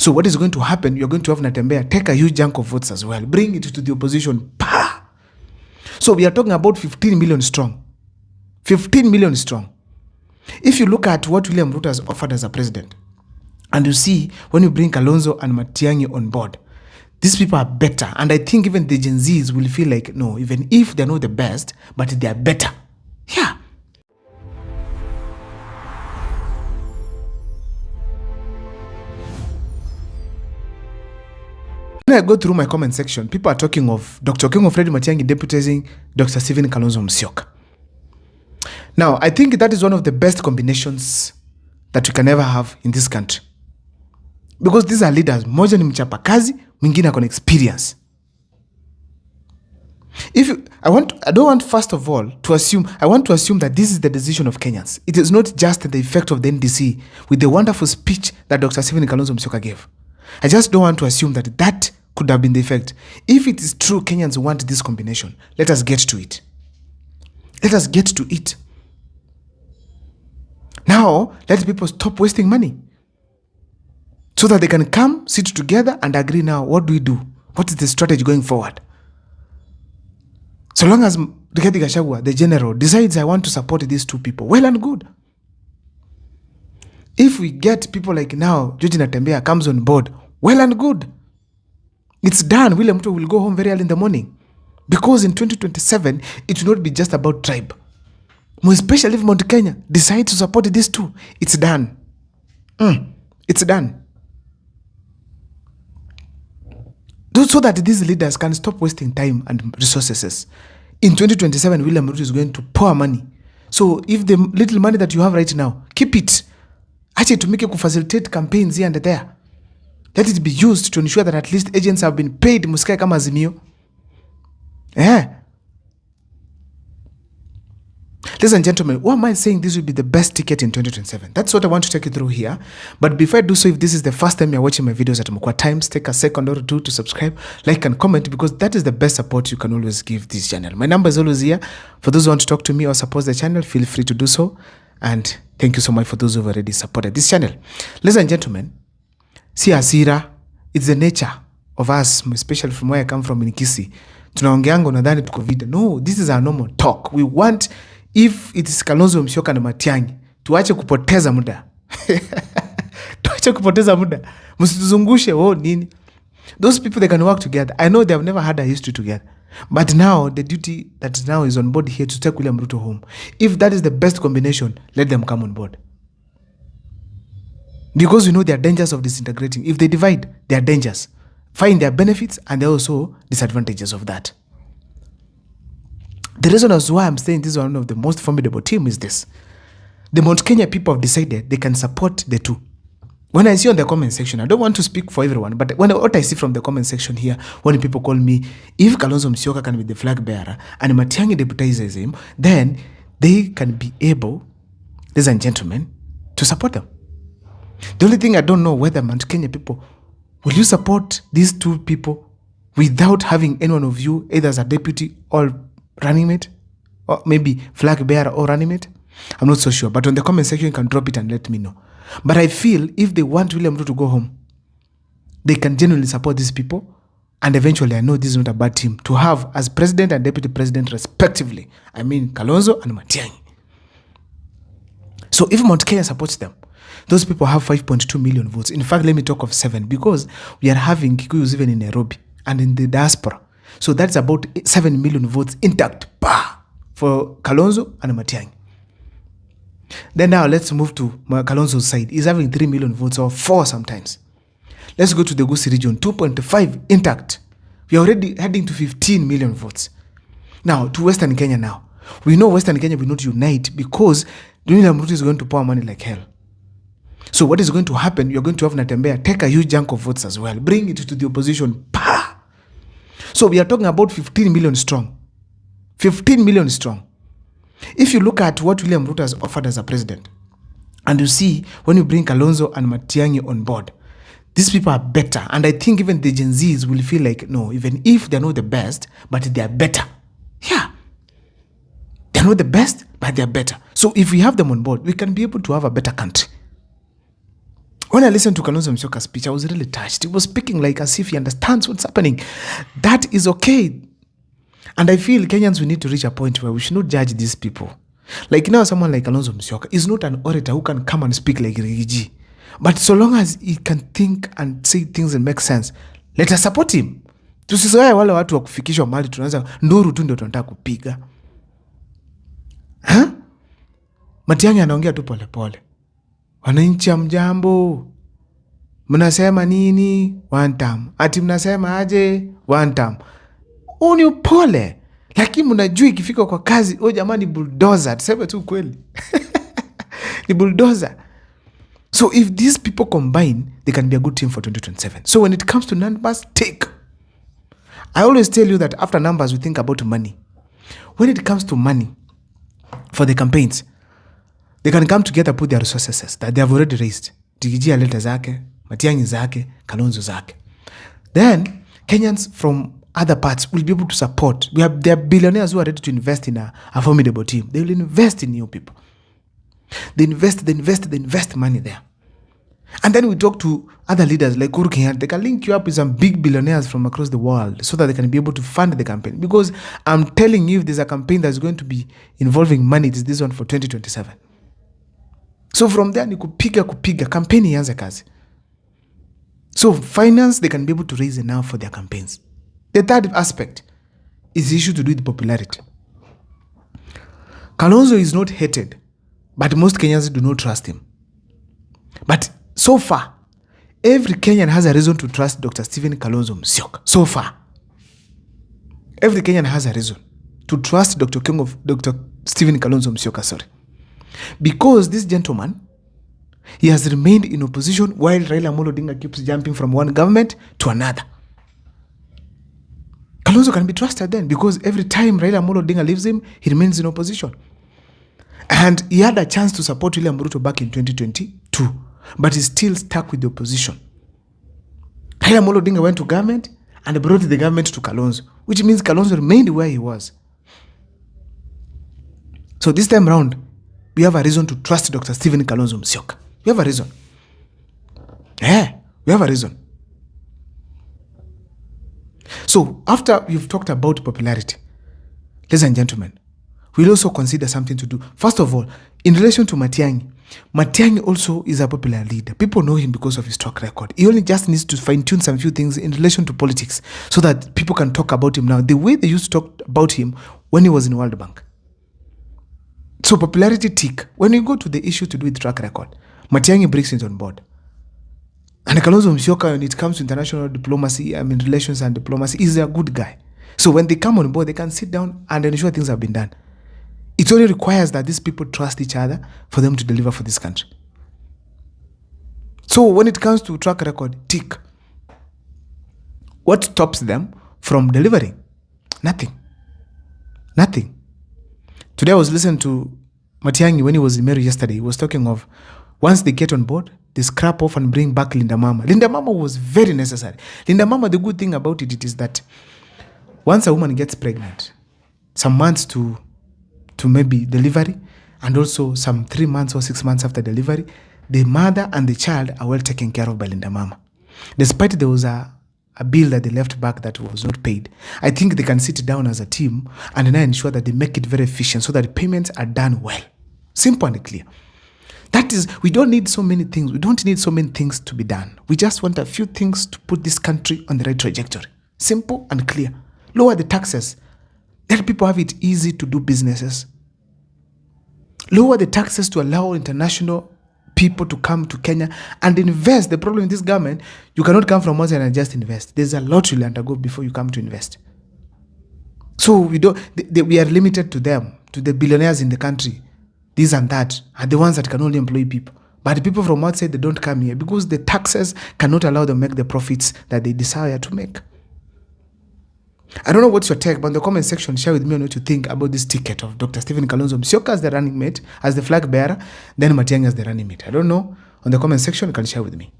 So what is going to happen? You're going to have Natembea take a huge chunk of votes as well, bring it to the opposition. Bah! So we are talking about 15 million strong. 15 million strong. If you look at what William Ruto has offered as a president, and you see when you bring Kalonzo and Matiang'i on board, these people are better. And I think even the Gen Zs will feel like, no, even if they're not the best, but they are better. Yeah. When I go through my comment section, people are talking of Dr. King of Fred Matiang'i deputizing Dr. Stephen Kalonzo Musyoka. Now, I think that is one of the best combinations that we can ever have in this country. Because these are leaders. Moja ni mchapa kazi, mwingine akona experience. I don't want first of all to assume, I want to assume that this is the decision of Kenyans. It is not just the effect of the NDC with the wonderful speech that Dr. Stephen Kalonzo Musyoka gave. I just don't want to assume that that could have been the effect. If it is true Kenyans want this combination, let us get to it. Let us get to it. Now, let people stop wasting money so that they can come, sit together and agree now, what do we do? What is the strategy going forward? So long as Rigathi Gachagua, the general, decides I want to support these two people, well and good. If we get people like now, George Natembea comes on board, well and good. It's done. William Ruto will go home very early in the morning. Because in 2027, it will not be just about tribe. More especially if Mount Kenya decides to support these two, it's done. It's done. So that these leaders can stop wasting time and resources. In 2027, William Ruto is going to pour money. So if the little money that you have right now, keep it. Actually, to make it facilitate campaigns here and there. Let it be used to ensure that at least agents have been paid. Musikae kama Azimio. Ladies and gentlemen, why am I saying this will be the best ticket in 2027? That's what I want to take you through here. But before I do so, if this is the first time you're watching my videos at Mukwa Times, take a second or two to subscribe, like and comment, because that is the best support you can always give this channel. My number is always here. For those who want to talk to me or support the channel, feel free to do so. And thank you so much for those who have already supported this channel. Ladies and gentlemen, si hasira, it's the nature of us, especially from where I come from in Kisii. Tunaongeanga unadhani tuko vita. No, this is our normal talk. We want, if it is Kalonzo Musyoka na Matiang'i, tuache kupoteza muda. Tuache kupoteza muda. Msituzungushe nini. Those people, they can work together. I know they have never had a history together. But now, the duty that now is on board here to take William Ruto home. If that is the best combination, let them come on board. Because we know there are dangers of disintegrating. If they divide, there are dangers. Find their benefits and there are also disadvantages of that. The reason as why I'm saying this is one of the most formidable team is this. The Mount Kenya people have decided they can support the two. When I see on the comment section, I don't want to speak for everyone, but what I see from the comment section here, when people call me, if Kalonzo Musyoka can be the flag bearer and Matiang'i deputizes him, then they can be able, ladies and gentlemen, to support them. The only thing I don't know whether Mount Kenya people, will you support these two people without having any one of you either as a deputy or running mate, or maybe flag bearer or running mate? I'm not so sure, but on the comment section you can drop it and let me know. But I feel if they want William Ruto to go home, they can genuinely support these people, and eventually I know this is not a bad team to have as president and deputy president respectively. I mean Kalonzo and Matiang'i. So if Mount Kenya supports them, those people have 5.2 million votes. In fact, let me talk of 7, because we are having Kikuyus even in Nairobi and in the diaspora. So that's about 7 million votes intact for Kalonzo and Matiang'i. Then now let's move to Kalonzo's side. He's having 3 million votes, or 4 sometimes. Let's go to the Gusii region, 2.5 intact. We are already heading to 15 million votes. Now to Western Kenya now. We know Western Kenya will not unite because William Ruto is going to pour money like hell. So what is going to happen? You're going to have Natembea take a huge chunk of votes as well, bring it to the opposition. So we are talking about 15 million strong. 15 million strong. If you look at what William Ruto has offered as a president, and you see when you bring Kalonzo and Matiang'i on board, these people are better. And I think even the Gen Zs will feel like, no, even if they're not the best, but they are better. Yeah. They're not the best, but they're better. So if we have them on board, we can be able to have a better country. When I listened to Kalonzo Musyoka's speech, I was really touched. He was speaking like as if he understands what's happening. That is okay. And I feel Kenyans, we need to reach a point where we should not judge these people. Like now, someone like Kalonzo Musyoka is not an orator who can come and speak like Rigiji. But so long as he can think and say things and make sense, let us support him. Tusizoea wale watu wa kufikishwa mahali tunaanza nduru tu ndio tunataka kupiga. Matiang'i anaongea tu polepole. Wananchi mjambo. Mnasema nini? One time. Ati mnasema aje? One time. Ni upole. Lakini mnajua ikifika kwa kazi, jamani bulldozer. Tuseme tu kweli. Ni bulldozer. So if these people combine, they can be a good team for 2027. So when it comes to numbers, take. I always tell you that after numbers, we think about money. When it comes to money for the campaigns, they can come together, put their resources that they have already raised. Digiji aleta zake, Matiang'i zake, Kalonzo zake. Then Kenyans from other parts will be able to support. There are billionaires who are ready to invest in a formidable team. They will invest in new people. They invest money there. And then we talk to other leaders like Uhuru Kenyatta. They can link you up with some big billionaires from across the world so that they can be able to fund the campaign. Because I'm telling you, if there's a campaign that's going to be involving money, it is this one for 2027. So from there, ni kupiga campaign ianze kazi. So finance, they can be able to raise enough for their campaigns. The third aspect is the issue to do with popularity. Kalonzo is not hated, but most Kenyans do not trust him. But so far, every Kenyan has a reason to trust Dr. Stephen Kalonzo Musyoka. So far, every Kenyan has a reason to trust Dr. Stephen Kalonzo Musyoka, because this gentleman, he has remained in opposition while Raila Amolo Odinga keeps jumping from one government to another. Kalonzo can be trusted then, because every time Raila Amolo Odinga leaves him, he remains in opposition. And he had a chance to support William Ruto back in 2022, but he's still stuck with the opposition. Raila Amolo Odinga went to government and brought the government to Kalonzo, which means Kalonzo remained where he was. So this time around, we have a reason to trust Dr. Stephen Kalonzo Musyoka. We have a reason. We have a reason. So after you've talked about popularity, ladies and gentlemen, we'll also consider something to do. First of all, in relation to Matiang'i also is a popular leader. People know him because of his track record. He only just needs to fine-tune some few things in relation to politics so that people can talk about him now the way they used to talk about him when he was in World Bank. So popularity tick. When you go to the issue to do with track record, Matiang'i brings it on board. And Kalonzo Musyoka, when it comes to international diplomacy, relations and diplomacy, is a good guy. So when they come on board, they can sit down and ensure things have been done. It only requires that these people trust each other for them to deliver for this country. So when it comes to track record, tick. What stops them from delivering? Nothing. Today I was listening to Matiang'i when he was in Meru yesterday. He was talking of once they get on board, they scrap off and bring back Linda Mama. Linda Mama was very necessary. Linda Mama, the good thing about it is that once a woman gets pregnant, some months to maybe delivery, and also some 3 months or 6 months after delivery, the mother and the child are well taken care of by Linda Mama. Despite there was a bill that they left back that was not paid, I think they can sit down as a team and now ensure that they make it very efficient so that payments are done well. Simple and clear. That is, we don't need so many things. We don't need so many things to be done. We just want a few things to put this country on the right trajectory. Simple and clear. Lower the taxes. Let people have it easy to do businesses. Lower the taxes to allow international people to come to Kenya and invest. The problem in this government, you cannot come from outside and just invest. There's a lot you'll undergo before you come to invest. So we are limited to them, to the billionaires in the country. These and that are the ones that can only employ people. But the people from outside, they don't come here because the taxes cannot allow them to make the profits that they desire to make. I don't know what's your take, but in the comment section, share with me on what you think about this ticket of Dr. Stephen Kalonzo Musyoka as the running mate, as the flag bearer, then Matiang'i as the running mate. I don't know. On the comment section, you can share with me.